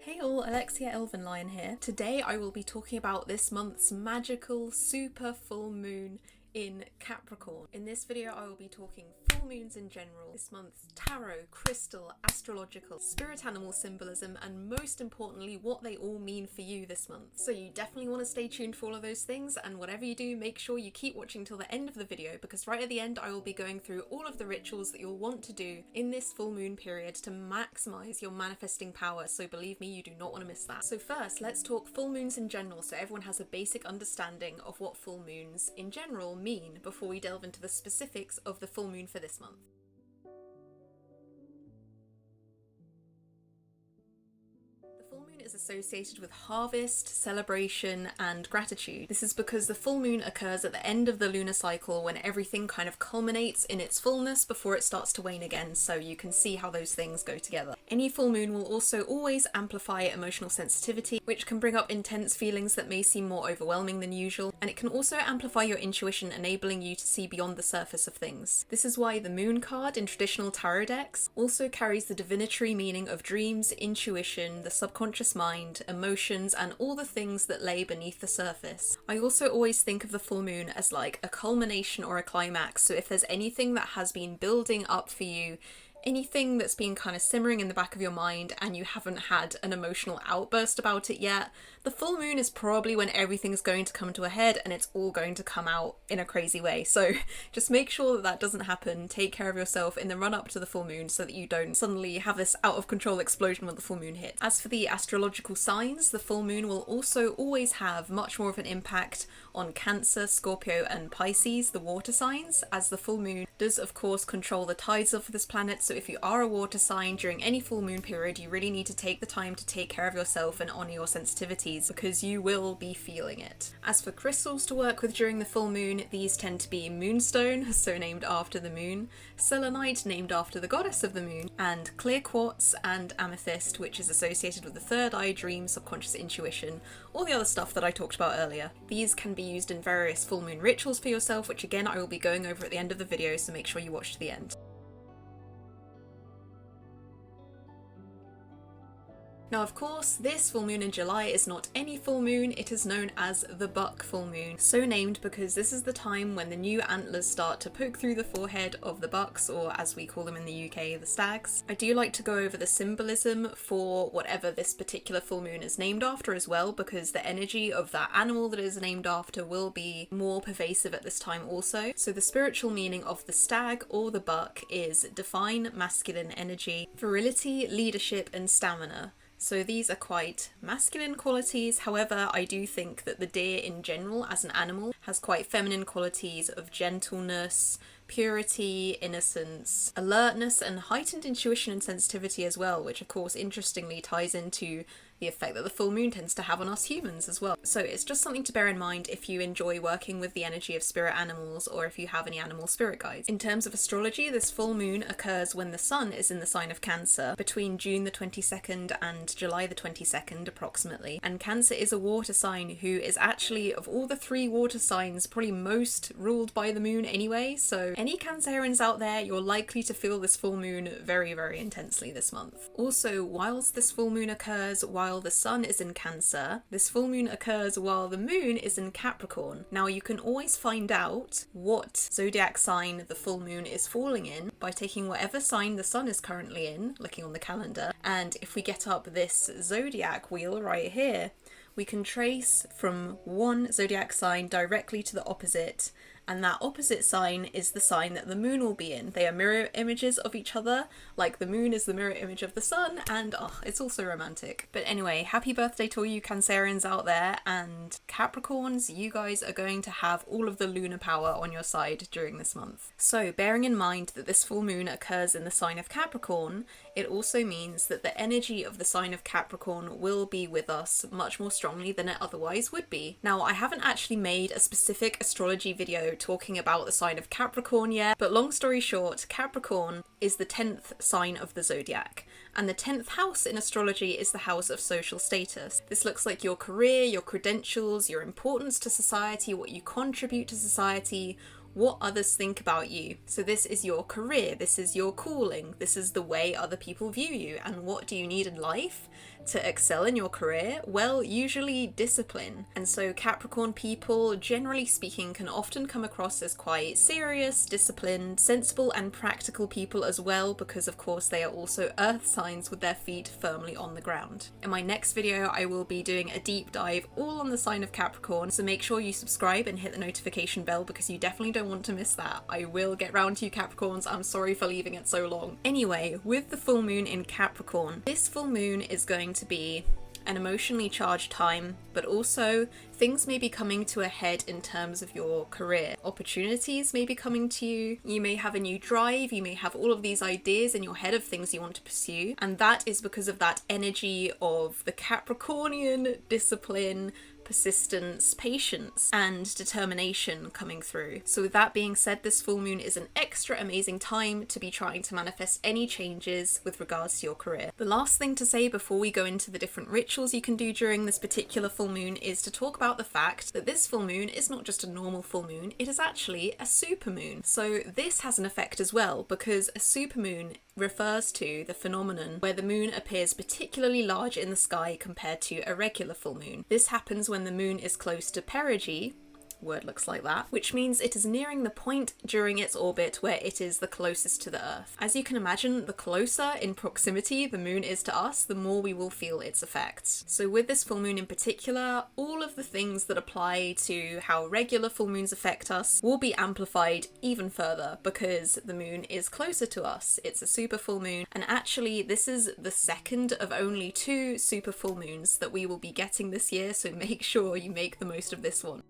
Hey all, Alexia Elvenlion here. Today I will be talking about this month's magical super full moon in Capricorn. In this video I will be talking full moons in general, this month's tarot, crystal, astrological, spirit animal symbolism, and most importantly what they all mean for you this month. So you definitely want to stay tuned for all of those things, and whatever you do, make sure you keep watching till the end of the video, because right at the end I will be going through all of the rituals that you'll want to do in this full moon period to maximize your manifesting power. So believe me, you do not want to miss that. So first, let's talk full moons in general so everyone has a basic understanding of what full moons in general mean before we delve into the specifics of the full moon for this month. The full moon is associated with harvest, celebration, and gratitude. This is because the full moon occurs at the end of the lunar cycle when everything kind of culminates in its fullness before it starts to wane again, so you can see how those things go together. Any full moon will also always amplify emotional sensitivity, which can bring up intense feelings that may seem more overwhelming than usual, and it can also amplify your intuition, enabling you to see beyond the surface of things. This is why the moon card in traditional tarot decks also carries the divinatory meaning of dreams, intuition, the subconscious mind, emotions, and all the things that lay beneath the surface. I also always think of the full moon as like a culmination or a climax, so if there's anything that has been building up for you, anything that's been kind of simmering in the back of your mind and you haven't had an emotional outburst about it yet, the full moon is probably when everything's going to come to a head and it's all going to come out in a crazy way. So just make sure that that doesn't happen. Take care of yourself in the run up to the full moon so that you don't suddenly have this out of control explosion when the full moon hits. As for the astrological signs, the full moon will also always have much more of an impact on Cancer, Scorpio, and Pisces, the water signs, as the full moon does of course control the tides of this planet. So if you are a water sign during any full moon period, you really need to take the time to take care of yourself and honour your sensitivities, because you will be feeling it. As for crystals to work with during the full moon, these tend to be moonstone, so named after the moon, selenite, named after the goddess of the moon, and clear quartz and amethyst, which is associated with the third eye, dream, subconscious intuition, all the other stuff that I talked about earlier. These can be used in various full moon rituals for yourself, which again I will be going over at the end of the video, so make sure you watch to the end. Now of course, this full moon in July is not any full moon, it is known as the buck full moon. So named because this is the time when the new antlers start to poke through the forehead of the bucks, or as we call them in the UK, the stags. I do like to go over the symbolism for whatever this particular full moon is named after as well, because the energy of that animal that it is named after will be more pervasive at this time also. So the spiritual meaning of the stag or the buck is divine masculine energy, virility, leadership, and stamina. So these are quite masculine qualities. However, I do think that the deer in general as an animal has quite feminine qualities of gentleness, purity, innocence, alertness, and heightened intuition and sensitivity as well, which of course interestingly ties into the effect that the full moon tends to have on us humans as well. So it's just something to bear in mind if you enjoy working with the energy of spirit animals, or if you have any animal spirit guides. In terms of astrology, this full moon occurs when the sun is in the sign of Cancer, between June the 22nd and July the 22nd approximately. And Cancer is a water sign who is actually, of all the three water signs, probably most ruled by the moon anyway. So any Cancerians out there, you're likely to feel this full moon very, very intensely this month. Also, whilst this full moon occurs while the sun is in Cancer, this full moon occurs while the moon is in Capricorn. Now you can always find out what zodiac sign the full moon is falling in by taking whatever sign the sun is currently in, looking on the calendar, and if we get up this zodiac wheel right here, we can trace from one zodiac sign directly to the opposite, and that opposite sign is the sign that the moon will be in. They are mirror images of each other, like the moon is the mirror image of the sun, and it's also romantic. But anyway, happy birthday to all you Cancerians out there, and Capricorns, you guys are going to have all of the lunar power on your side during this month. So bearing in mind that this full moon occurs in the sign of Capricorn, it also means that the energy of the sign of Capricorn will be with us much more strongly than it otherwise would be. Now, I haven't actually made a specific astrology video talking about the sign of Capricorn yet, but long story short, Capricorn is the 10th sign of the zodiac, and the 10th house in astrology is the house of social status. This looks like your career, your credentials, your importance to society, what you contribute to society, what others think about you. So this is your career, this is your calling, this is the way other people view you. And what do you need in life to excel in your career? Well, usually discipline. And so Capricorn people, generally speaking, can often come across as quite serious, disciplined, sensible and practical people as well, because of course they are also earth signs with their feet firmly on the ground. In my next video, I will be doing a deep dive all on the sign of Capricorn, so make sure you subscribe and hit the notification bell because you definitely don't want to miss that. I will get round to you Capricorns, I'm sorry for leaving it so long. Anyway, with the full moon in Capricorn, this full moon is going to be an emotionally charged time, but also things may be coming to a head in terms of your career. Opportunities may be coming to you, you may have a new drive, you may have all of these ideas in your head of things you want to pursue, and that is because of that energy of the Capricornian discipline, persistence, patience, and determination coming through. So with that being said, this full moon is an extra amazing time to be trying to manifest any changes with regards to your career. The last thing to say before we go into the different rituals you can do during this particular full moon is to talk about the fact that this full moon is not just a normal full moon, it is actually a supermoon. So this has an effect as well, because a supermoon refers to the phenomenon where the moon appears particularly large in the sky compared to a regular full moon. This happens when the moon is close to perigee, word looks like that, which means it is nearing the point during its orbit where it is the closest to the Earth. As you can imagine, the closer in proximity the moon is to us, the more we will feel its effects. So with this full moon in particular, all of the things that apply to how regular full moons affect us will be amplified even further because the moon is closer to us. It's a super full moon, and actually this is the second of only 2 super full moons that we will be getting this year, so make sure you make the most of this one.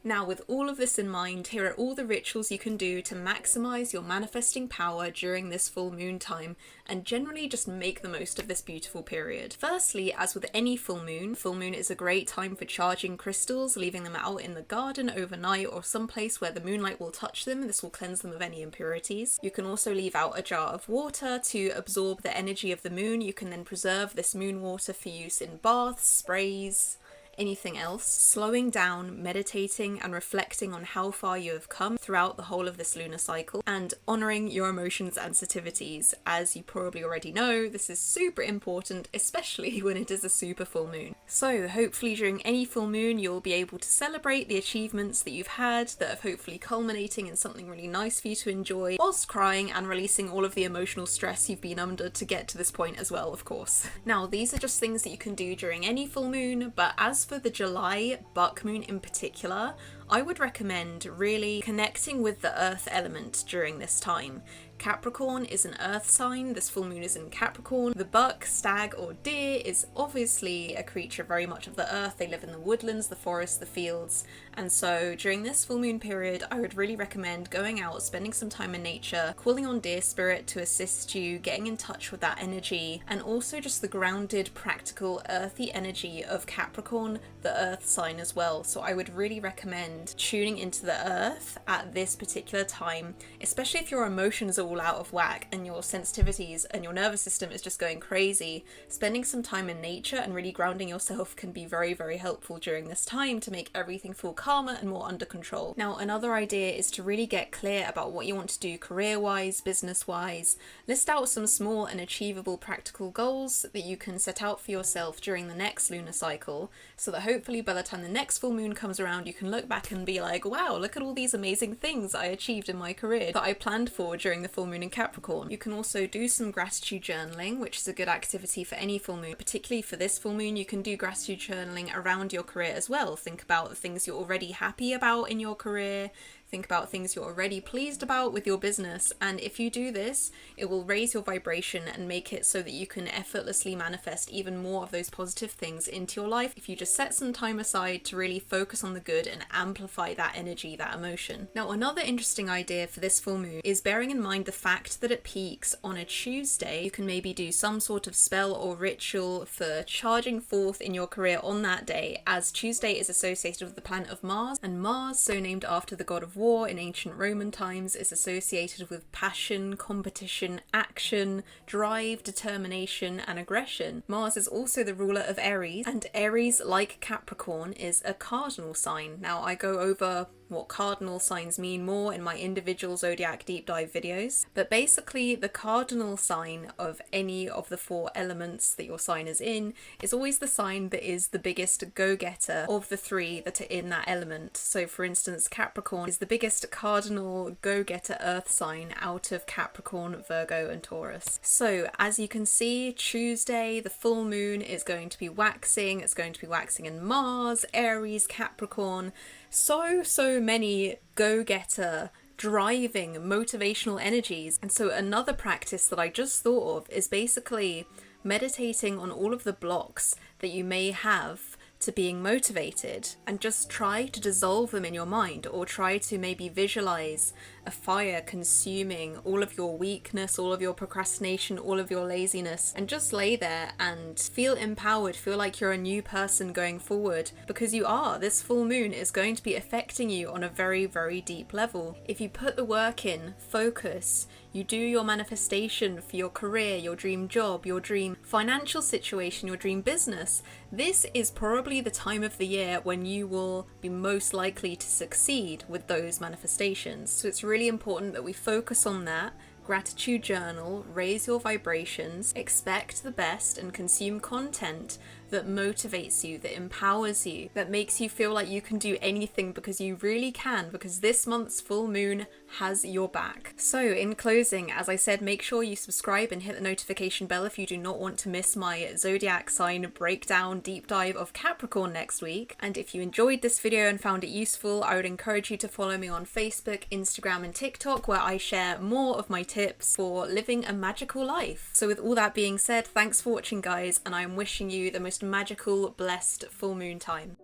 Now, with all of this in mind, here are all the rituals you can do to maximize your manifesting power during this full moon time and generally just make the most of this beautiful period. Firstly, as with any full moon is a great time for charging crystals, leaving them out in the garden overnight or someplace where the moonlight will touch them. This will cleanse them of any impurities. You can also leave out a jar of water to absorb the energy of the moon. You can then preserve this moon water for use in baths, sprays, anything else. Slowing down, meditating and reflecting on how far you have come throughout the whole of this lunar cycle, and honouring your emotions and sensitivities. As you probably already know, this is super important, especially when it is a super full moon. So hopefully during any full moon you'll be able to celebrate the achievements that you've had that are hopefully culminating in something really nice for you to enjoy, whilst crying and releasing all of the emotional stress you've been under to get to this point as well, of course. Now, these are just things that you can do during any full moon, but as for the July buck moon in particular, I would recommend really connecting with the earth element during this time. Capricorn is an earth sign, this full moon is in Capricorn. The buck, stag or deer is obviously a creature very much of the earth. They live in the woodlands, the forests, the fields, and so during this full moon period I would really recommend going out, spending some time in nature, calling on deer spirit to assist you, getting in touch with that energy, and also just the grounded, practical, earthy energy of Capricorn, the earth sign as well. So I would really recommend tuning into the earth at this particular time, especially if your emotions are all out of whack and your sensitivities and your nervous system is just going crazy. Spending some time in nature and really grounding yourself can be very, very helpful during this time to make everything feel calmer and more under control. Now, another idea is to really get clear about what you want to do career-wise, business-wise. List out some small and achievable practical goals that you can set out for yourself during the next lunar cycle, so that hopefully by the time the next full moon comes around you can look back and be like, wow, look at all these amazing things I achieved in my career that I planned for during the full moon in Capricorn. You can also do some gratitude journaling, which is a good activity for any full moon. Particularly for this full moon, you can do gratitude journaling around your career as well. Think about the things you're already happy about in your career, think about things you're already pleased about with your business, and if you do this, it will raise your vibration and make it so that you can effortlessly manifest even more of those positive things into your life if you just set some time aside to really focus on the good and amplify that energy, that emotion. Now, another interesting idea for this full moon is bearing in mind the fact that it peaks on a Tuesday. You can maybe do some sort of spell or ritual for charging forth in your career on that day, as Tuesday is associated with the planet of Mars, and Mars, so named after the god of war in ancient Roman times is associated with passion, competition, action, drive, determination, and aggression. Mars is also the ruler of Aries, and Aries, like Capricorn, is a cardinal sign. Now, I go over what cardinal signs mean more in my individual zodiac deep dive videos, but basically the cardinal sign of any of the 4 elements that your sign is in is always the sign that is the biggest go-getter of the 3 that are in that element. So for instance, Capricorn is the biggest cardinal go-getter earth sign out of Capricorn, Virgo and Taurus. So as you can see, Tuesday the full moon is going to be waxing. It's going to be waxing in Mars, Aries, Capricorn. So many go-getter, driving, motivational energies. And so another practice that I just thought of is basically meditating on all of the blocks that you may have to being motivated, and just try to dissolve them in your mind, or try to maybe visualize a fire consuming all of your weakness, all of your procrastination, all of your laziness, and just lay there and feel empowered, feel like you're a new person going forward, because you are. This full moon is going to be affecting you on a very, very deep level. If you put the work in, focus, you do your manifestation for your career, your dream job, your dream financial situation, your dream business, this is probably the time of the year when you will be most likely to succeed with those manifestations. So it's really important that we focus on that. Gratitude journal, raise your vibrations, expect the best, and consume content that motivates you, that empowers you, that makes you feel like you can do anything, because you really can, because this month's full moon has your back. So in closing, as I said, make sure you subscribe and hit the notification bell if you do not want to miss my zodiac sign breakdown deep dive of Capricorn next week. And if you enjoyed this video and found it useful, I would encourage you to follow me on Facebook, Instagram and TikTok, where I share more of my tips for living a magical life. So with all that being said, thanks for watching guys, and I'm wishing you the most magical, blessed full moon time.